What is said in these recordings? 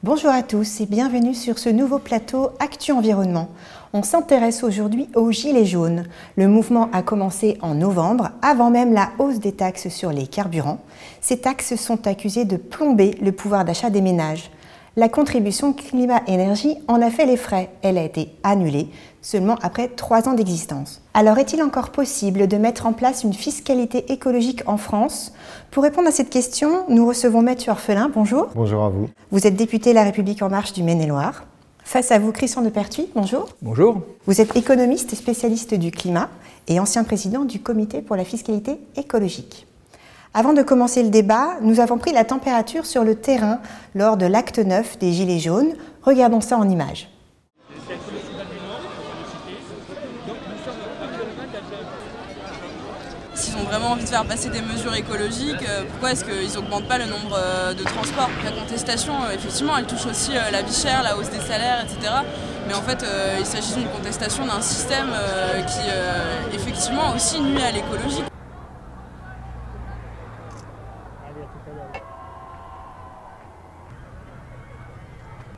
Bonjour à tous et bienvenue sur ce nouveau plateau Actu Environnement. On s'intéresse aujourd'hui aux Gilets jaunes. Le mouvement a commencé en novembre, avant même la hausse des taxes sur les carburants. Ces taxes sont accusées de plomber le pouvoir d'achat des ménages. La contribution climat-énergie en a fait les frais. Elle a été annulée seulement après 3 ans d'existence. Alors est-il encore possible de mettre en place une fiscalité écologique en France? Pour répondre à cette question, nous recevons Mathieu Orphelin. Bonjour. Bonjour à vous. Vous êtes député La République En Marche du Maine-et-Loire. Face à vous, Christian Depertuis. Bonjour. Bonjour. Vous êtes économiste et spécialiste du climat et ancien président du Comité pour la fiscalité écologique. Avant de commencer le débat, nous avons pris la température sur le terrain lors de l'acte 9 des Gilets jaunes. Regardons ça en images. S'ils ont vraiment envie de faire passer des mesures écologiques, pourquoi est-ce qu'ils n'augmentent pas le nombre de transports? La contestation, effectivement, elle touche aussi la vie chère, la hausse des salaires, etc. Mais en fait, il s'agit d'une contestation d'un système qui, effectivement, aussi nuit à l'écologie.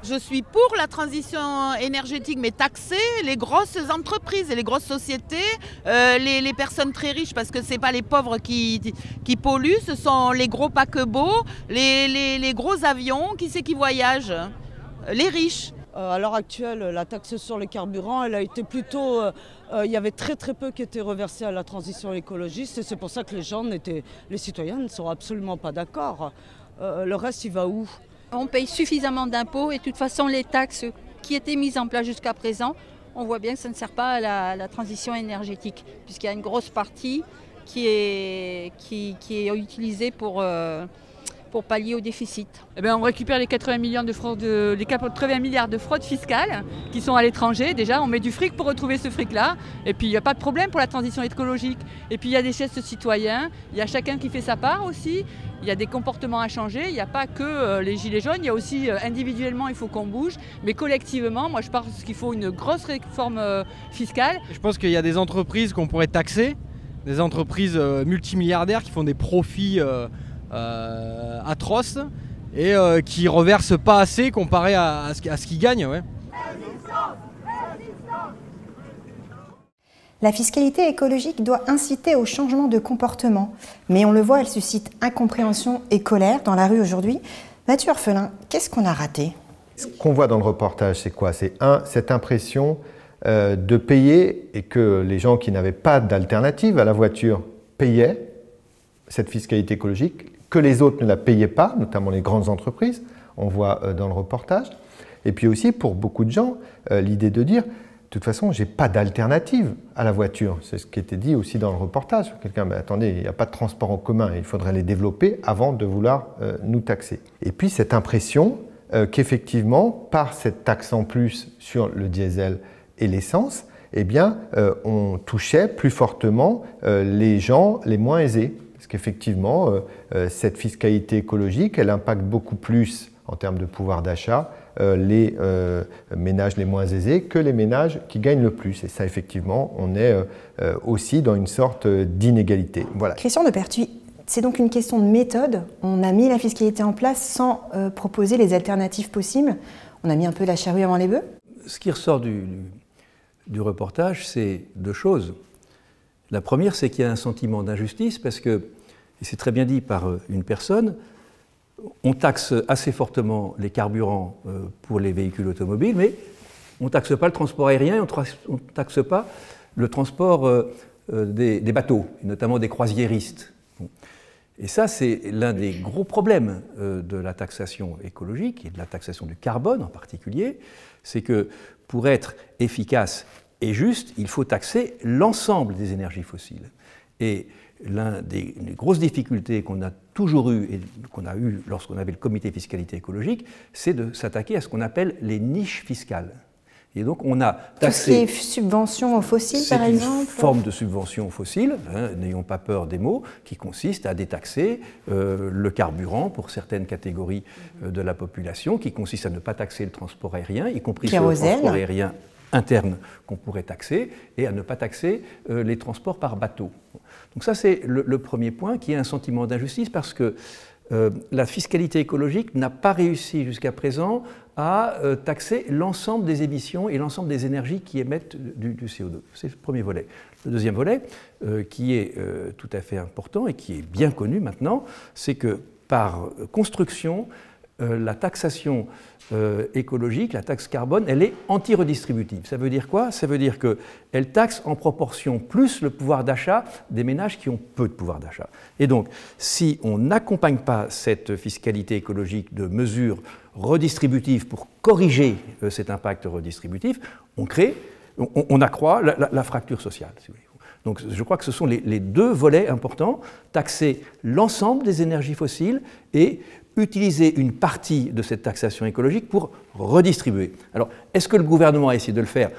Je suis pour la transition énergétique, mais taxer les grosses entreprises et les grosses sociétés, les personnes très riches, parce que ce n'est pas les pauvres qui polluent, ce sont les gros paquebots, les gros avions, qui c'est qui voyage? Les riches. À l'heure actuelle, la taxe sur les carburants, elle a été plutôt... il y avait très peu qui étaient reversés à la transition écologiste et c'est pour ça que les citoyens ne sont absolument pas d'accord. Le reste, il va où? On paye suffisamment d'impôts et de toute façon les taxes qui étaient mises en place jusqu'à présent, on voit bien que ça ne sert pas à la transition énergétique puisqu'il y a une grosse partie qui est utilisée pour pallier au déficit. Eh bien, on récupère les 80 milliards de fraude fiscale qui sont à l'étranger. Déjà, on met du fric pour retrouver ce fric-là. Et puis, il n'y a pas de problème pour la transition écologique. Et puis, il y a des gestes citoyens. Il y a chacun qui fait sa part aussi. Il y a des comportements à changer. Il n'y a pas que les gilets jaunes. Il y a aussi individuellement, il faut qu'on bouge. Mais collectivement, moi, je pense qu'il faut une grosse réforme fiscale. Je pense qu'il y a des entreprises qu'on pourrait taxer, des entreprises multimilliardaires qui font des profits atroces et qui reversent pas assez comparé à ce qu'ils gagnent. Ouais. La fiscalité écologique doit inciter au changement de comportement, mais on le voit, elle suscite incompréhension et colère dans la rue aujourd'hui. Mathieu Orphelin, qu'est-ce qu'on a raté? Ce qu'on voit dans le reportage, c'est quoi? C'est cette impression de payer et que les gens qui n'avaient pas d'alternative à la voiture payaient cette fiscalité écologique, que les autres ne la payaient pas, notamment les grandes entreprises, on voit dans le reportage. Et puis aussi, pour beaucoup de gens, l'idée de dire, de toute façon, je n'ai pas d'alternative à la voiture. C'est ce qui était dit aussi dans le reportage. Quelqu'un, mais attendez, il n'y a pas de transport en commun, il faudrait les développer avant de vouloir nous taxer. Et puis cette impression qu'effectivement, par cette taxe en plus sur le diesel et l'essence, eh bien, on touchait plus fortement les gens les moins aisés. Parce qu'effectivement, cette fiscalité écologique, elle impacte beaucoup plus en termes de pouvoir d'achat les ménages les moins aisés que les ménages qui gagnent le plus. Et ça, effectivement, on est aussi dans une sorte d'inégalité. Voilà. Christian Depertuis, c'est donc une question de méthode. On a mis la fiscalité en place sans proposer les alternatives possibles. On a mis un peu la charrue avant les bœufs. Ce qui ressort du reportage, c'est 2 choses. La première, c'est qu'il y a un sentiment d'injustice parce que, et c'est très bien dit par une personne, on taxe assez fortement les carburants pour les véhicules automobiles, mais on ne taxe pas le transport aérien, on ne taxe pas le transport des bateaux, notamment des croisiéristes. Et ça, c'est l'un des gros problèmes de la taxation écologique et de la taxation du carbone en particulier, c'est que pour être efficace et juste, il faut taxer l'ensemble des énergies fossiles. Et l'une des grosses difficultés qu'on a toujours eues et qu'on a eues lorsqu'on avait le comité fiscalité écologique, c'est de s'attaquer à ce qu'on appelle les niches fiscales. Et donc on a taxé... Tout ce qui est subvention aux fossiles, par exemple? C'est une forme de subvention aux fossiles, hein, n'ayons pas peur des mots, qui consiste à détaxer le carburant pour certaines catégories de la population, qui consiste à ne pas taxer le transport aérien, y compris le transport aérien internes qu'on pourrait taxer et à ne pas taxer les transports par bateau. Donc ça, c'est le premier point, qui est un sentiment d'injustice parce que la fiscalité écologique n'a pas réussi jusqu'à présent à taxer l'ensemble des émissions et l'ensemble des énergies qui émettent du CO2. C'est le premier volet. Le deuxième volet, qui est tout à fait important et qui est bien connu maintenant, c'est que par construction, la taxation écologique, la taxe carbone, elle est anti-redistributive. Ça veut dire quoi? Ça veut dire qu'elle taxe en proportion plus le pouvoir d'achat des ménages qui ont peu de pouvoir d'achat. Et donc, si on n'accompagne pas cette fiscalité écologique de mesures redistributives pour corriger cet impact redistributif, on accroît la fracture sociale, si vous voulez. Donc je crois que ce sont les deux volets importants, taxer l'ensemble des énergies fossiles et utiliser une partie de cette taxation écologique pour redistribuer. Alors, est-ce que le gouvernement a essayé de le faire?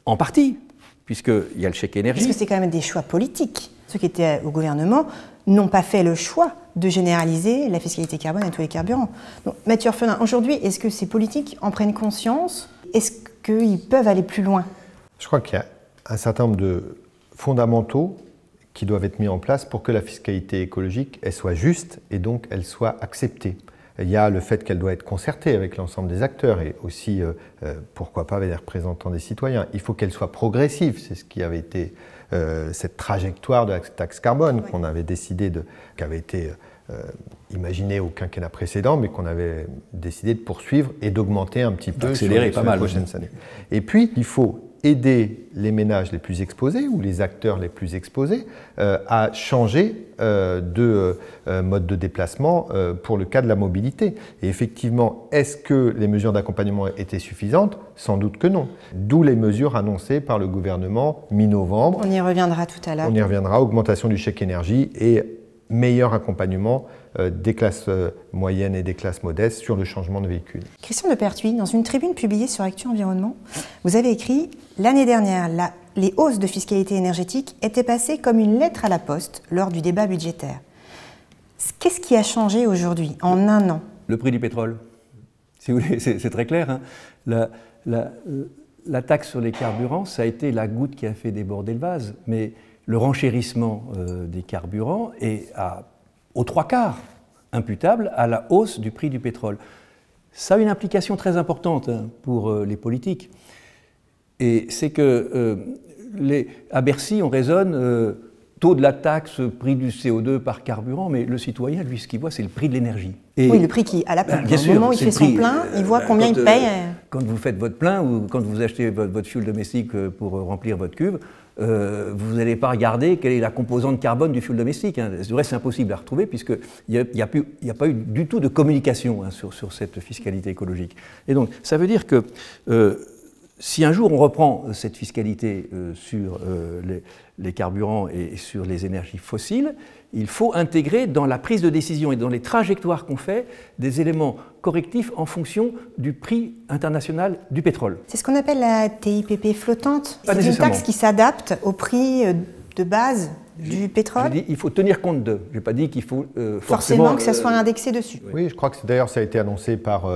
En partie, puisqu'il y a le chèque énergie. Parce que c'est quand même des choix politiques. Ceux qui étaient au gouvernement n'ont pas fait le choix de généraliser la fiscalité carbone à tous les carburants. Donc, Mathieu Orphelin, aujourd'hui, est-ce que ces politiques en prennent conscience? Est-ce qu'ils peuvent aller plus loin? Je crois qu'il y a un certain nombre de fondamentaux qui doivent être mis en place pour que la fiscalité écologique elle soit juste et donc elle soit acceptée. Il y a le fait qu'elle doit être concertée avec l'ensemble des acteurs et aussi, pourquoi pas, avec les représentants des citoyens. Il faut qu'elle soit progressive, c'est ce qui avait été cette trajectoire de la taxe carbone qu'on avait décidé qui avait été imaginée au quinquennat précédent, mais qu'on avait décidé de poursuivre et d'augmenter un petit peu sur les prochaines années. Et puis, il faut aider les ménages les plus exposés ou les acteurs les plus exposés à changer de mode de déplacement pour le cas de la mobilité. Et effectivement, est-ce que les mesures d'accompagnement étaient suffisantes? Sans doute que non. D'où les mesures annoncées par le gouvernement mi-novembre. On y reviendra tout à l'heure. On y reviendra, augmentation du chèque énergie et meilleur accompagnement des classes moyennes et des classes modestes sur le changement de véhicule. Christian Depertuis, dans une tribune publiée sur Actu Environnement, vous avez écrit « L'année dernière, les hausses de fiscalité énergétique étaient passées comme une lettre à la poste lors du débat budgétaire. » Qu'est-ce qui a changé aujourd'hui, en un an? Le prix du pétrole. Si vous voulez, c'est très clair. Hein. La taxe sur les carburants, ça a été la goutte qui a fait déborder le vase. Mais le renchérissement des carburants est aux 3/4 imputable à la hausse du prix du pétrole. Ça a une implication très importante pour les politiques. Et c'est que à Bercy, on raisonne taux de la taxe, prix du CO2 par carburant, mais le citoyen, lui, ce qu'il voit, c'est le prix de l'énergie. Oui, le prix qui à la pompe. Au moment où il fait son plein, il voit combien il paye. Quand vous faites votre plein ou quand vous achetez votre fioul domestique pour remplir votre cuve, vous n'allez pas regarder quelle est la composante carbone du fioul domestique. Hein. C'est impossible à retrouver puisqu'il n'y a pas eu du tout de communication sur cette fiscalité écologique. Et donc, ça veut dire que si un jour on reprend cette fiscalité sur les carburants et sur les énergies fossiles, il faut intégrer dans la prise de décision et dans les trajectoires qu'on fait des éléments correctifs en fonction du prix international du pétrole. C'est ce qu'on appelle la TIPP flottante. C'est une taxe qui s'adapte au prix de base du pétrole. J'ai dit il faut tenir compte de. Je n'ai pas dit qu'il faut forcément que ça soit indexé dessus. Oui, je crois que d'ailleurs ça a été annoncé par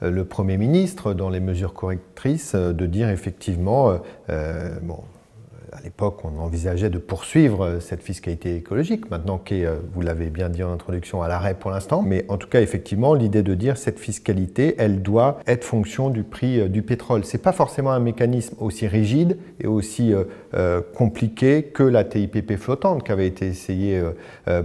le Premier ministre dans les mesures correctrices de dire effectivement, à l'époque on envisageait de poursuivre cette fiscalité écologique, maintenant qui est, vous l'avez bien dit en introduction, à l'arrêt pour l'instant, mais en tout cas effectivement l'idée de dire cette fiscalité elle doit être fonction du prix du pétrole. C'est pas forcément un mécanisme aussi rigide et aussi compliqué que la TIPP flottante qui avait été essayée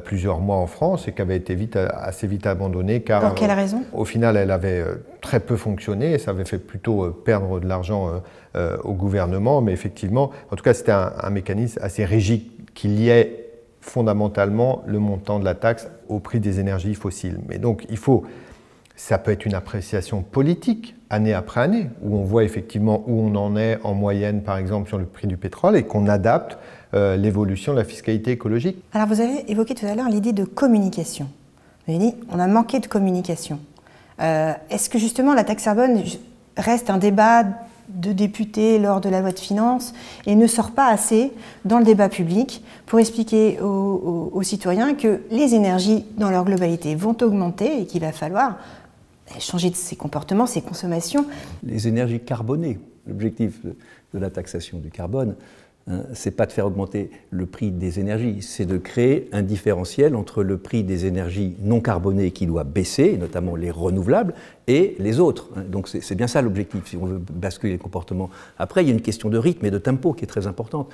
plusieurs mois en France et qui avait été assez vite abandonnée car pour quelle raison ? Au final elle avait très peu fonctionné et ça avait fait plutôt perdre de l'argent au gouvernement, mais effectivement, en tout cas c'était un mécanisme assez rigide qui liait fondamentalement le montant de la taxe au prix des énergies fossiles. Mais donc ça peut être une appréciation politique année après année, où on voit effectivement où on en est en moyenne par exemple sur le prix du pétrole et qu'on adapte l'évolution de la fiscalité écologique. Alors vous avez évoqué tout à l'heure l'idée de communication. Vous avez dit on a manqué de communication. Est-ce que justement la taxe carbone reste un débat de députés lors de la loi de finances et ne sort pas assez dans le débat public pour expliquer aux citoyens que les énergies dans leur globalité vont augmenter et qu'il va falloir changer de ses comportements, ses consommations. Les énergies carbonées. L'objectif de la taxation du carbone, ce n'est pas de faire augmenter le prix des énergies, c'est de créer un différentiel entre le prix des énergies non carbonées qui doit baisser, notamment les renouvelables, et les autres. Donc c'est bien ça l'objectif, si on veut basculer les comportements. Après, il y a une question de rythme et de tempo qui est très importante.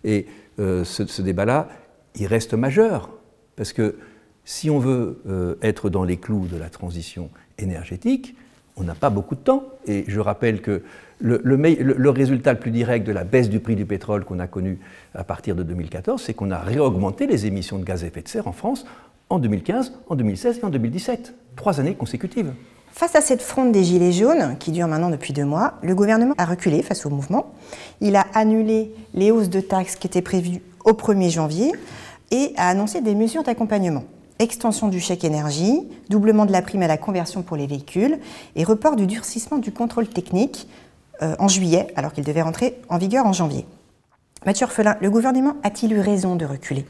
Et ce débat-là, il reste majeur, parce que si on veut être dans les clous de la transition énergétique, on n'a pas beaucoup de temps. Et je rappelle que le résultat le plus direct de la baisse du prix du pétrole qu'on a connu à partir de 2014, c'est qu'on a réaugmenté les émissions de gaz à effet de serre en France en 2015, en 2016 et en 2017. 3 années consécutives. Face à cette fronde des Gilets jaunes, qui dure maintenant depuis 2 mois, le gouvernement a reculé face au mouvement. Il a annulé les hausses de taxes qui étaient prévues au 1er janvier et a annoncé des mesures d'accompagnement. Extension du chèque énergie, doublement de la prime à la conversion pour les véhicules et report du durcissement du contrôle technique en juillet, alors qu'il devait rentrer en vigueur en janvier. Mathieu Orphelin, le gouvernement a-t-il eu raison de reculer ?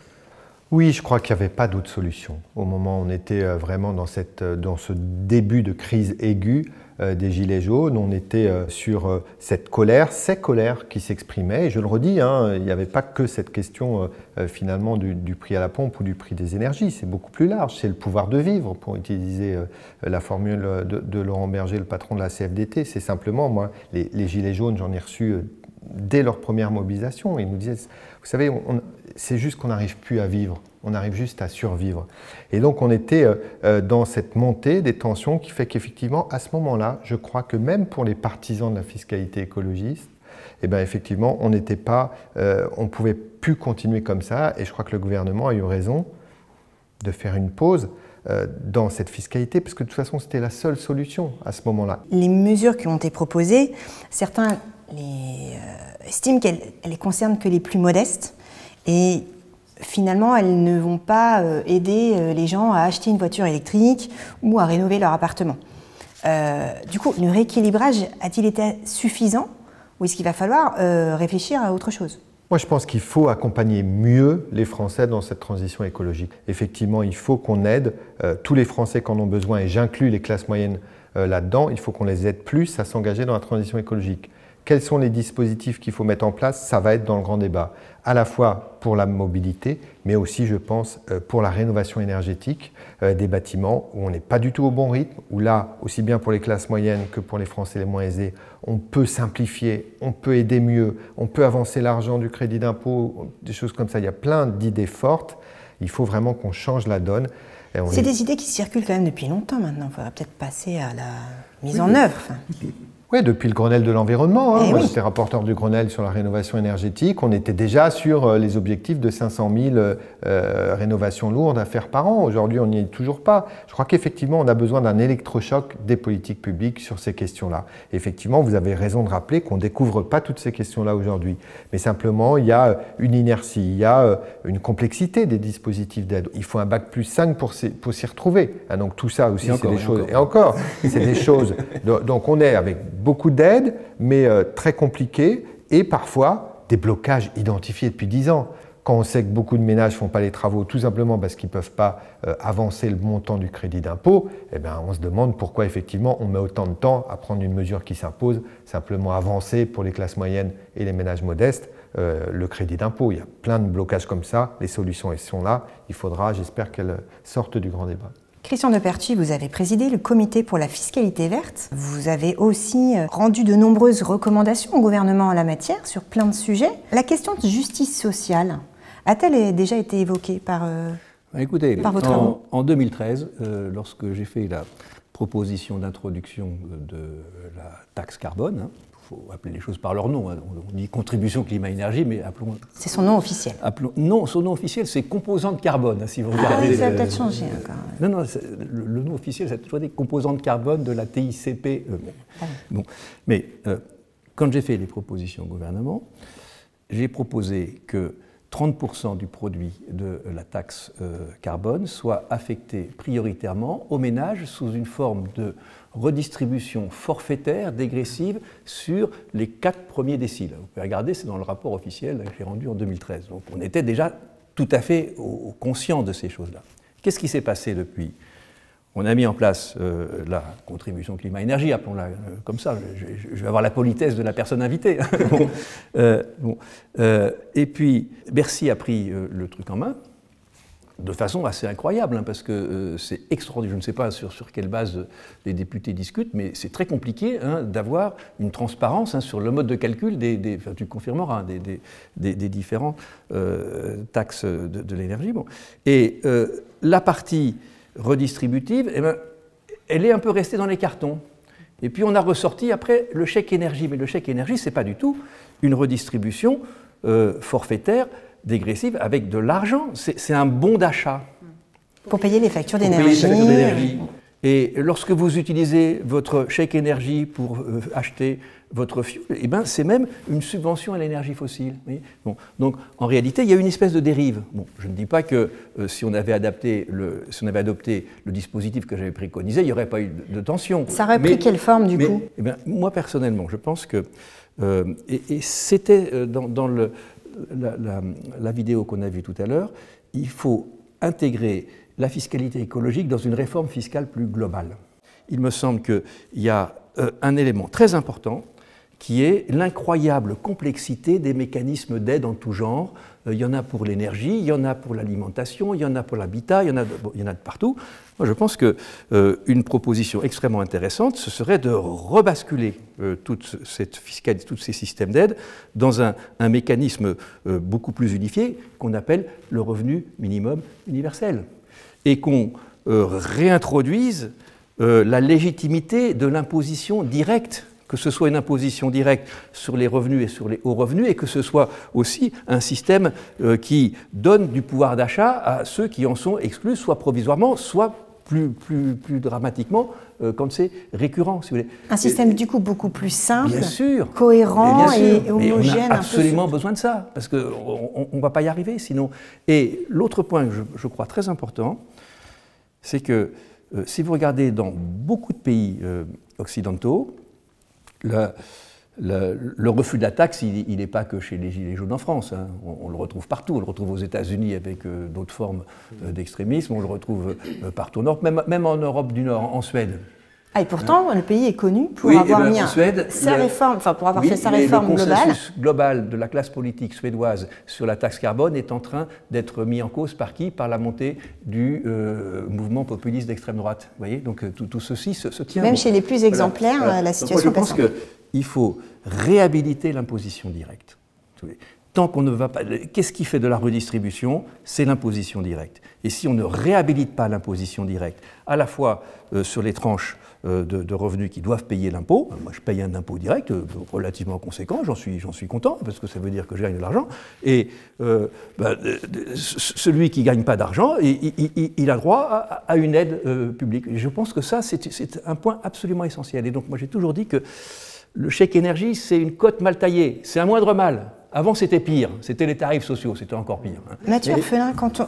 Oui, je crois qu'il n'y avait pas d'autre solution. Au moment où on était vraiment dans ce début de crise aiguë des Gilets jaunes, on était sur cette colère, ces colères qui s'exprimaient. Et je le redis, il n'y avait pas que cette question finalement du prix à la pompe ou du prix des énergies. C'est beaucoup plus large. C'est le pouvoir de vivre, pour utiliser la formule de Laurent Berger, le patron de la CFDT. C'est simplement, moi, les Gilets jaunes, j'en ai reçu dès leur première mobilisation. Ils nous disaient, vous savez, c'est juste qu'on n'arrive plus à vivre, on arrive juste à survivre. Et donc on était dans cette montée des tensions qui fait qu'effectivement, à ce moment-là, je crois que même pour les partisans de la fiscalité écologiste, eh bien, effectivement, on ne pouvait plus continuer comme ça. Et je crois que le gouvernement a eu raison de faire une pause dans cette fiscalité, parce que de toute façon, c'était la seule solution à ce moment-là. Les mesures qui ont été proposées, certains estiment qu'elles ne concernent que les plus modestes et finalement elles ne vont pas aider les gens à acheter une voiture électrique ou à rénover leur appartement. Du coup, le rééquilibrage a-t-il été suffisant ou est-ce qu'il va falloir réfléchir à autre chose ? Moi, je pense qu'il faut accompagner mieux les Français dans cette transition écologique. Effectivement, il faut qu'on aide tous les Français qui en ont besoin, et j'inclus les classes moyennes là-dedans. Il faut qu'on les aide plus à s'engager dans la transition écologique. Quels sont les dispositifs qu'il faut mettre en place? Ça va être dans le grand débat, à la fois pour la mobilité, mais aussi, je pense, pour la rénovation énergétique des bâtiments, où on n'est pas du tout au bon rythme, où là, aussi bien pour les classes moyennes que pour les Français les moins aisés, on peut simplifier, on peut aider mieux, on peut avancer l'argent du crédit d'impôt, des choses comme ça. Il y a plein d'idées fortes. Il faut vraiment qu'on change la donne. C'est des idées qui circulent quand même depuis longtemps maintenant. Il faudra peut-être passer à la mise en œuvre. Oui, depuis le Grenelle de l'environnement. Moi, oui. j'étais rapporteur du Grenelle sur la rénovation énergétique. On était déjà sur les objectifs de 500 000 rénovations lourdes à faire par an. Aujourd'hui, on n'y est toujours pas. Je crois qu'effectivement, on a besoin d'un électrochoc des politiques publiques sur ces questions-là. Effectivement, vous avez raison de rappeler qu'on ne découvre pas toutes ces questions-là aujourd'hui. Mais simplement, il y a une inertie, il y a une complexité des dispositifs d'aide. Il faut un bac+5 pour s'y retrouver. Donc tout ça aussi, c'est des choses... Et encore, c'est des choses... Donc on est avec beaucoup d'aide, mais très compliqué, et parfois des blocages identifiés depuis 10 ans. Quand on sait que beaucoup de ménages ne font pas les travaux tout simplement parce qu'ils ne peuvent pas avancer le montant du crédit d'impôt, eh bien, on se demande pourquoi effectivement on met autant de temps à prendre une mesure qui s'impose, simplement avancer pour les classes moyennes et les ménages modestes le crédit d'impôt. Il y a plein de blocages comme ça, les solutions elles sont là, il faudra, j'espère qu'elles sortent du grand débat. Christian Depertuis, vous avez présidé le comité pour la fiscalité verte. Vous avez aussi rendu de nombreuses recommandations au gouvernement en la matière sur plein de sujets. La question de justice sociale a-t-elle déjà été évoquée par vos travaux ? En 2013, lorsque j'ai fait la proposition d'introduction de la taxe carbone, il faut appeler les choses par leur nom. On dit contribution climat-énergie, mais appelons... C'est son nom officiel. Non, son nom officiel, c'est composante carbone. Si vous regardez, ça va peut-être changer encore. Non, le nom officiel, c'est toujours des composantes carbone de la TICPE. Bon. Mais quand j'ai fait les propositions au gouvernement, j'ai proposé que 30% du produit de la taxe carbone soit affecté prioritairement aux ménages sous une forme de redistribution forfaitaire, dégressive, sur les 4 premiers déciles. Vous pouvez regarder, c'est dans le rapport officiel que j'ai rendu en 2013. Donc on était déjà tout à fait conscient de ces choses-là. Qu'est-ce qui s'est passé depuis ? on a mis en place la contribution climat-énergie, appelons-la comme ça, je vais avoir la politesse de la personne invitée. Et puis Bercy a pris le truc en main, de façon assez incroyable, hein, parce que c'est extraordinaire. Je ne sais pas sur quelle base les députés discutent, mais c'est très compliqué hein, d'avoir une transparence hein, sur le mode de calcul enfin, tu confirmeras, des différentes taxes de l'énergie. Bon. Et la partie redistributive, eh ben, elle est un peu restée dans les cartons. Et puis on a ressorti après le chèque énergie. Mais le chèque énergie, ce n'est pas du tout une redistribution forfaitaire, dégressive, avec de l'argent. C'est un bon d'achat. Pour payer les factures d'énergie. Et lorsque vous utilisez votre chèque énergie pour acheter votre fioul, eh ben, c'est même une subvention à l'énergie fossile. Oui. Bon. Donc en réalité, il y a une espèce de dérive. Bon, je ne dis pas que si on avait adopté le dispositif que j'avais préconisé, il n'y aurait pas eu de tension. Ça aurait pris quelle forme du coup? Eh ben, moi personnellement, je pense que, et c'était dans la vidéo qu'on a vue tout à l'heure, il faut intégrer la fiscalité écologique dans une réforme fiscale plus globale. Il me semble qu'il y a un élément très important qui est l'incroyable complexité des mécanismes d'aide en tout genre. Il y en a pour l'énergie, il y en a pour l'alimentation, il y en a pour l'habitat, il y en a de partout. Moi, je pense qu'une proposition extrêmement intéressante, ce serait de rebasculer toute cette fiscalité, tous ces systèmes d'aide dans un mécanisme beaucoup plus unifié qu'on appelle le revenu minimum universel. Et qu'on réintroduise la légitimité de l'imposition directe, que ce soit une imposition directe sur les revenus et sur les hauts revenus, et que ce soit aussi un système qui donne du pouvoir d'achat à ceux qui en sont exclus, soit provisoirement, soit plus dramatiquement quand c'est récurrent, si vous voulez. Un système du coup beaucoup plus simple, bien sûr, cohérent et homogène. Et on a absolument besoin de ça, parce qu'on ne va pas y arriver sinon. Et l'autre point que je crois très important, c'est que si vous regardez dans beaucoup de pays occidentaux, le refus de la taxe, il n'est pas que chez les Gilets jaunes en France. Hein. On le retrouve partout. On le retrouve aux États-Unis avec d'autres formes d'extrémisme. On le retrouve partout en Europe, même en Europe du Nord, en Suède. Ah, et pourtant, le pays est connu pour avoir mis sa réforme, enfin pour avoir fait sa réforme globale. Le consensus global de la classe politique suédoise sur la taxe carbone est en train d'être mis en cause par qui? Par la montée du mouvement populiste d'extrême droite. Vous voyez, donc tout ceci se tient. Même chez les plus exemplaires, voilà. La situation passe. Je pense qu'il faut réhabiliter l'imposition directe. Tant qu'on ne va pas... Qu'est-ce qui fait de la redistribution? C'est l'imposition directe. Et si on ne réhabilite pas l'imposition directe, à la fois sur les tranches de revenus qui doivent payer l'impôt, moi je paye un impôt direct relativement conséquent, j'en suis content, parce que ça veut dire que je gagne de l'argent, et celui qui ne gagne pas d'argent, il a droit à une aide publique. Et je pense que ça, c'est un point absolument essentiel. Et donc moi j'ai toujours dit que le chèque énergie, c'est une cote mal taillée, c'est un moindre mal. Avant, c'était pire, c'était les tarifs sociaux, c'était encore pire. Mathieu Orphelin, quand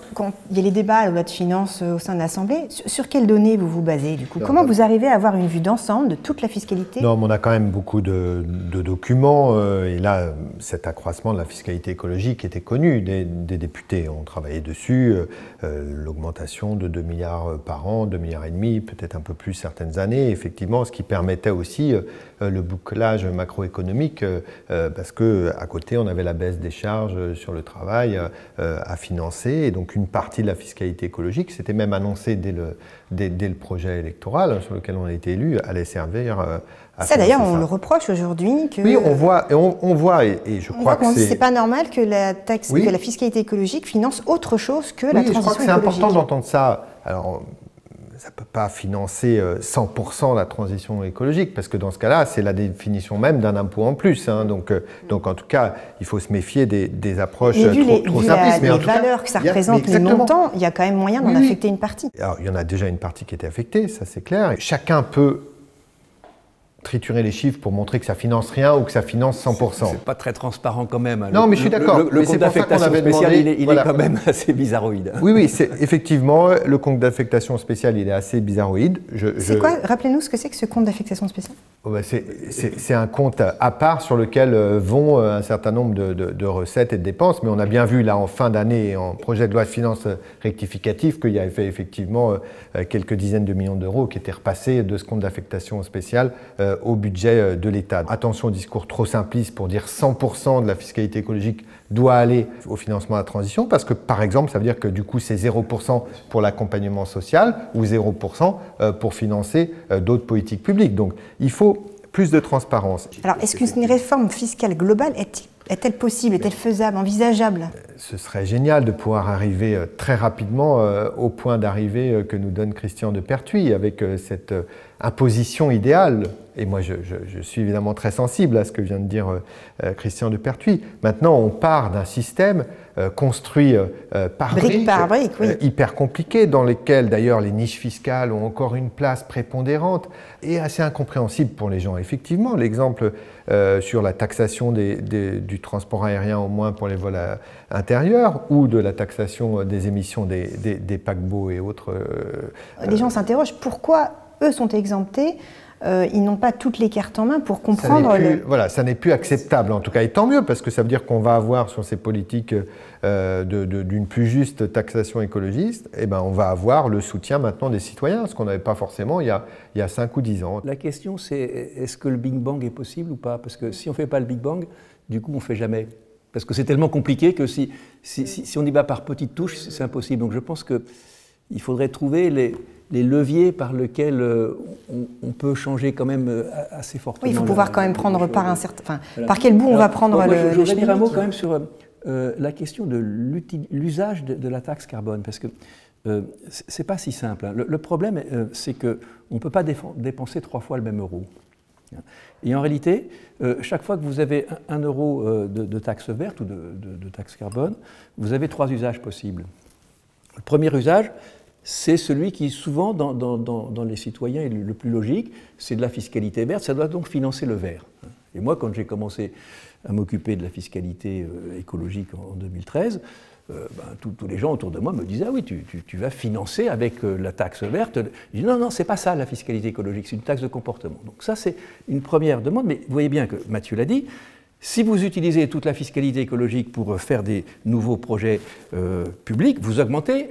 il y a les débats à la loi de finances au sein de l'Assemblée, sur quelles données vous vous basez du coup? Comment vous arrivez à avoir une vue d'ensemble de toute la fiscalité? Non, mais on a quand même beaucoup de documents, et là, cet accroissement de la fiscalité écologique était connu des députés. On travaillait dessus, l'augmentation de 2 milliards par an, 2,5 milliards, peut-être un peu plus certaines années, effectivement, ce qui permettait aussi le bouclage macroéconomique, parce qu'à côté, on avait la baisse des charges sur le travail à financer, et donc une partie de la fiscalité écologique, c'était même annoncé dès le projet électoral sur lequel on a été élu, allait servir à ça d'ailleurs, on le reproche aujourd'hui. Oui, on voit, et je crois que c'est pas normal que la taxe, que la fiscalité écologique finance autre chose que la transition écologique. Je crois que c'est important d'entendre ça. Alors, ça ne peut pas financer 100% la transition écologique, parce que dans ce cas-là, c'est la définition même d'un impôt en plus. Hein. Donc en tout cas, il faut se méfier des approches trop simplistes. Mais les valeurs que ça représente, les montants, il y a quand même moyen d'en affecter une partie. Alors, il y en a déjà une partie qui était affectée, ça c'est clair. Et chacun peut triturer les chiffres pour montrer que ça finance rien ou que ça finance 100%. C'est pas très transparent quand même. Non, mais je suis d'accord. Le compte d'affectation spéciale, il est quand même assez bizarroïde. Oui, effectivement, le compte d'affectation spéciale, il est assez bizarroïde. C'est quoi? Rappelez-nous ce que c'est que ce compte d'affectation spéciale. C'est un compte à part sur lequel vont un certain nombre de recettes et de dépenses, mais on a bien vu là en fin d'année, en projet de loi de finances rectificatif, qu'il y avait effectivement quelques dizaines de millions d'euros qui étaient repassés de ce compte d'affectation spéciale au budget de l'État. Attention au discours trop simpliste pour dire 100% de la fiscalité écologique doit aller au financement de la transition, parce que par exemple, ça veut dire que du coup c'est 0% pour l'accompagnement social ou 0% pour financer d'autres politiques publiques. Donc il faut plus de transparence. Alors est-ce qu'une réforme fiscale globale est-elle possible, est-elle faisable, envisageable? Ce serait génial de pouvoir arriver très rapidement au point d'arrivée que nous donne Christian de Pertuis, avec cette imposition idéale. Et moi, je suis évidemment très sensible à ce que vient de dire Christian de Pertuis. Maintenant, on part d'un système construit par brique, oui. hyper compliqué, dans lequel d'ailleurs les niches fiscales ont encore une place prépondérante et assez incompréhensible pour les gens. Effectivement, l'exemple sur la taxation du transport aérien, au moins pour les vols intérieurs, ou de la taxation des émissions des paquebots et autres. Les gens s'interrogent pourquoi eux sont exemptés. Ils n'ont pas toutes les cartes en main pour comprendre... Voilà, ça n'est plus acceptable en tout cas, et tant mieux, parce que ça veut dire qu'on va avoir sur ces politiques d'une plus juste taxation écologiste, eh ben, on va avoir le soutien maintenant des citoyens, ce qu'on n'avait pas forcément il y a 5 ou 10 ans. La question c'est, est-ce que le Big Bang est possible ou pas? Parce que si on ne fait pas le Big Bang, du coup on ne fait jamais. Parce que c'est tellement compliqué que si on y va par petites touches, c'est impossible. Donc je pense qu'il faudrait trouver les leviers par lesquels on peut changer quand même assez fortement. Oui, il faut pouvoir quand même prendre par un certain... Enfin, par quel bout on va prendre le... Je voudrais dire un mot quand même sur la question de l'usage de la taxe carbone, parce que c'est pas si simple. Hein. Le problème, c'est qu'on ne peut pas dépenser 3 fois le même euro. Et en réalité, chaque fois que vous avez 1 euro de taxe verte ou de taxe carbone, vous avez 3 usages possibles. Le premier usage, c'est celui qui, souvent, dans les citoyens, est le plus logique, c'est de la fiscalité verte, ça doit donc financer le vert. Et moi, quand j'ai commencé à m'occuper de la fiscalité écologique en 2013, tous les gens autour de moi me disaient « Ah oui, tu vas financer avec la taxe verte ». Je dis « Non, non, c'est pas ça la fiscalité écologique, c'est une taxe de comportement ». Donc ça, c'est une première demande, mais vous voyez bien que Mathieu l'a dit, si vous utilisez toute la fiscalité écologique pour faire des nouveaux projets publics, vous augmentez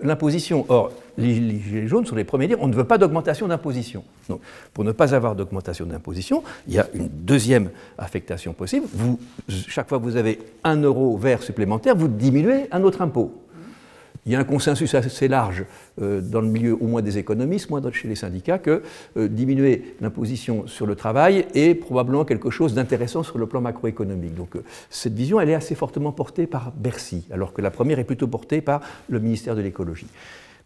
l'imposition. Or, les Gilets jaunes sont les premiers à dire on ne veut pas d'augmentation d'imposition. Donc, pour ne pas avoir d'augmentation d'imposition, il y a une deuxième affectation possible. Chaque fois que vous avez 1 euro vert supplémentaire, vous diminuez un autre impôt. Il y a un consensus assez large dans le milieu, au moins des économistes, moins chez les syndicats, que diminuer l'imposition sur le travail est probablement quelque chose d'intéressant sur le plan macroéconomique. Donc cette vision, elle est assez fortement portée par Bercy, alors que la première est plutôt portée par le ministère de l'écologie.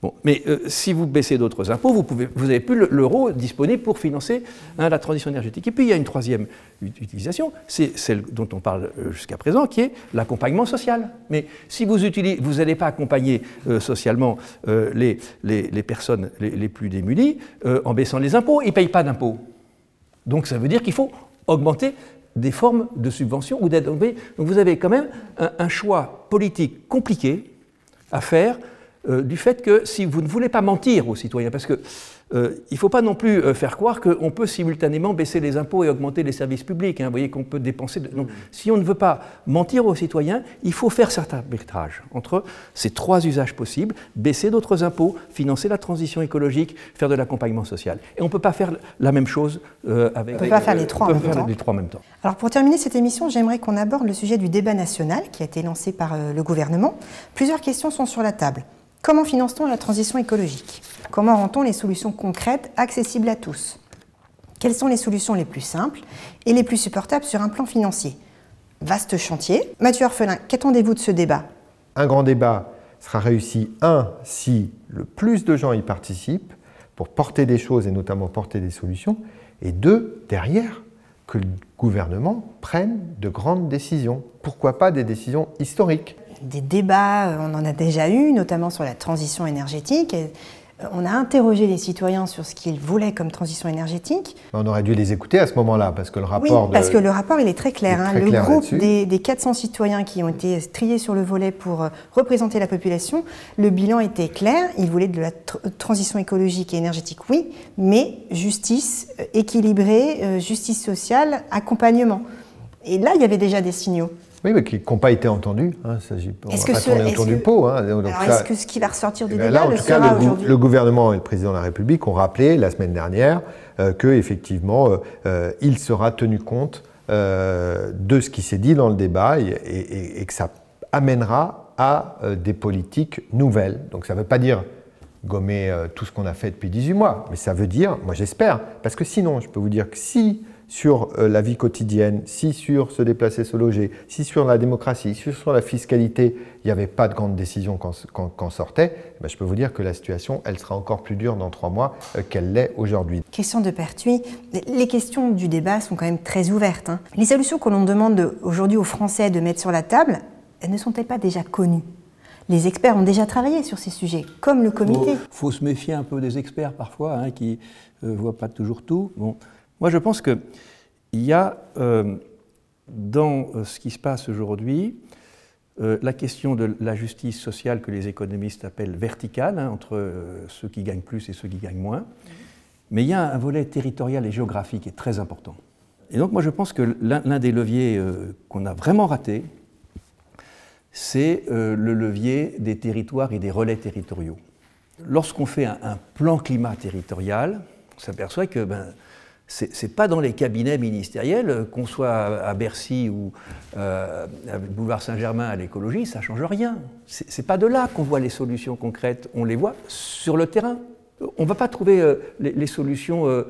Bon, mais si vous baissez d'autres impôts, vous n'avez plus l'euro disponible pour financer la transition énergétique. Et puis il y a une troisième utilisation, c'est celle dont on parle jusqu'à présent, qui est l'accompagnement social. Mais si vous n'allez pas accompagner socialement les personnes les plus démunies en baissant les impôts, ils ne payent pas d'impôts. Donc ça veut dire qu'il faut augmenter des formes de subventions ou d'aide. Donc vous avez quand même un choix politique compliqué à faire du fait que si vous ne voulez pas mentir aux citoyens, parce que il ne faut pas non plus faire croire qu'on peut simultanément baisser les impôts et augmenter les services publics. Hein. Vous voyez qu'on peut dépenser... Donc, si on ne veut pas mentir aux citoyens, il faut faire certains arbitrages entre ces 3 usages possibles, baisser d'autres impôts, financer la transition écologique, faire de l'accompagnement social. Et on ne peut pas faire la même chose avec... On ne peut pas faire les 3 en même temps. Alors pour terminer cette émission, j'aimerais qu'on aborde le sujet du débat national qui a été lancé par le gouvernement. Plusieurs questions sont sur la table. Comment finance-t-on la transition écologique? Comment rend-on les solutions concrètes accessibles à tous? Quelles sont les solutions les plus simples et les plus supportables sur un plan financier? Vaste chantier. Mathieu Orphelin, qu'attendez-vous de ce débat? Un grand débat sera réussi, si le plus de gens y participent, pour porter des choses et notamment porter des solutions, et 2, derrière, que le gouvernement prenne de grandes décisions. Pourquoi pas des décisions historiques? Des débats, on en a déjà eu, notamment sur la transition énergétique. On a interrogé les citoyens sur ce qu'ils voulaient comme transition énergétique. On aurait dû les écouter à ce moment-là, parce que le rapport... Oui, parce que le rapport, il est très clair. Le groupe des 400 citoyens qui ont été triés sur le volet pour représenter la population, le bilan était clair. Ils voulaient de la transition écologique et énergétique, oui, mais justice équilibrée, justice sociale, accompagnement. Et là, il y avait déjà des signaux. Oui, mais qui n'ont pas été entendus. Hein, on va pas tourner autour du pot. Hein, alors, est-ce que ce qui va ressortir du débat là, en le tout cas, sera aujourd'hui ? Le gouvernement et le président de la République ont rappelé la semaine dernière qu'effectivement, il sera tenu compte de ce qui s'est dit dans le débat et que ça amènera à des politiques nouvelles. Donc ça ne veut pas dire gommer tout ce qu'on a fait depuis 18 mois, mais ça veut dire, moi j'espère, parce que sinon, je peux vous dire que si sur la vie quotidienne, si sur se déplacer, se loger, si sur la démocratie, si sur la fiscalité, il n'y avait pas de grandes décisions qu'en sortait, ben je peux vous dire que la situation, elle sera encore plus dure dans 3 mois qu'elle l'est aujourd'hui. Question de Pertuis, les questions du débat sont quand même très ouvertes. Hein. Les solutions que l'on demande aujourd'hui aux Français de mettre sur la table, elles ne sont-elles pas déjà connues ? Les experts ont déjà travaillé sur ces sujets, comme le comité. Il faut se méfier un peu des experts parfois, hein, qui ne voient pas toujours tout. Bon. Moi, je pense qu'il y a dans ce qui se passe aujourd'hui la question de la justice sociale que les économistes appellent verticale, hein, entre ceux qui gagnent plus et ceux qui gagnent moins. Mais il y a un volet territorial et géographique qui est très important. Et donc moi, je pense que l'un des leviers qu'on a vraiment raté, c'est le levier des territoires et des relais territoriaux. Lorsqu'on fait un plan climat territorial, on s'aperçoit que c'est pas dans les cabinets ministériels, qu'on soit à Bercy ou à Boulevard Saint-Germain à l'écologie, ça change rien. C'est pas de là qu'on voit les solutions concrètes, on les voit sur le terrain. On ne va pas trouver les solutions,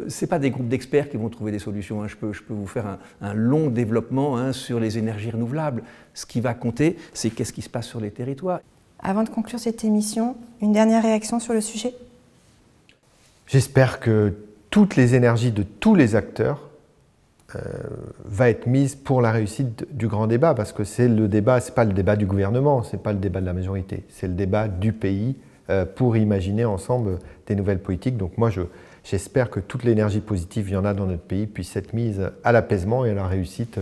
c'est pas des groupes d'experts qui vont trouver des solutions. Hein. Je peux vous faire un long développement, hein, sur les énergies renouvelables. Ce qui va compter, c'est qu'est-ce qui se passe sur les territoires. Avant de conclure cette émission, une dernière réaction sur le sujet ? J'espère que toutes les énergies de tous les acteurs va être mise pour la réussite du grand débat, parce que c'est le débat, c'est pas le débat du gouvernement, c'est pas le débat de la majorité, c'est le débat du pays pour imaginer ensemble des nouvelles politiques. Donc moi, j'espère que toute l'énergie positive, il y en a dans notre pays, puisse être mise à l'apaisement et à la réussite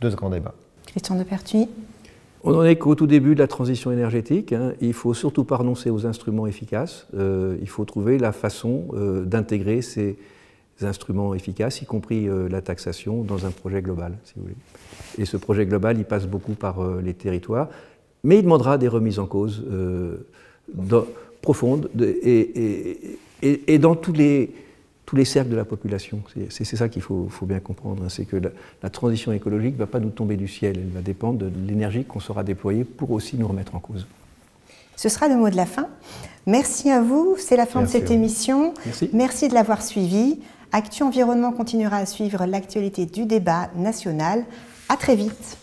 de ce grand débat. Christian de Pertuis. On n'en est qu'au tout début de la transition énergétique. Hein. Il ne faut surtout pas renoncer aux instruments efficaces. Il faut trouver la façon d'intégrer ces instruments efficaces, y compris la taxation, dans un projet global, si vous voulez. Et ce projet global, il passe beaucoup par les territoires, mais il demandera des remises en cause profondes et dans tous les cercles de la population. C'est ça qu'il faut bien comprendre, hein. C'est que la transition écologique ne va pas nous tomber du ciel, elle va dépendre de l'énergie qu'on saura déployer pour aussi nous remettre en cause. Ce sera le mot de la fin. Merci à vous, c'est la fin de cette émission. Merci de l'avoir suivi. Actu Environnement continuera à suivre l'actualité du débat national. À très vite.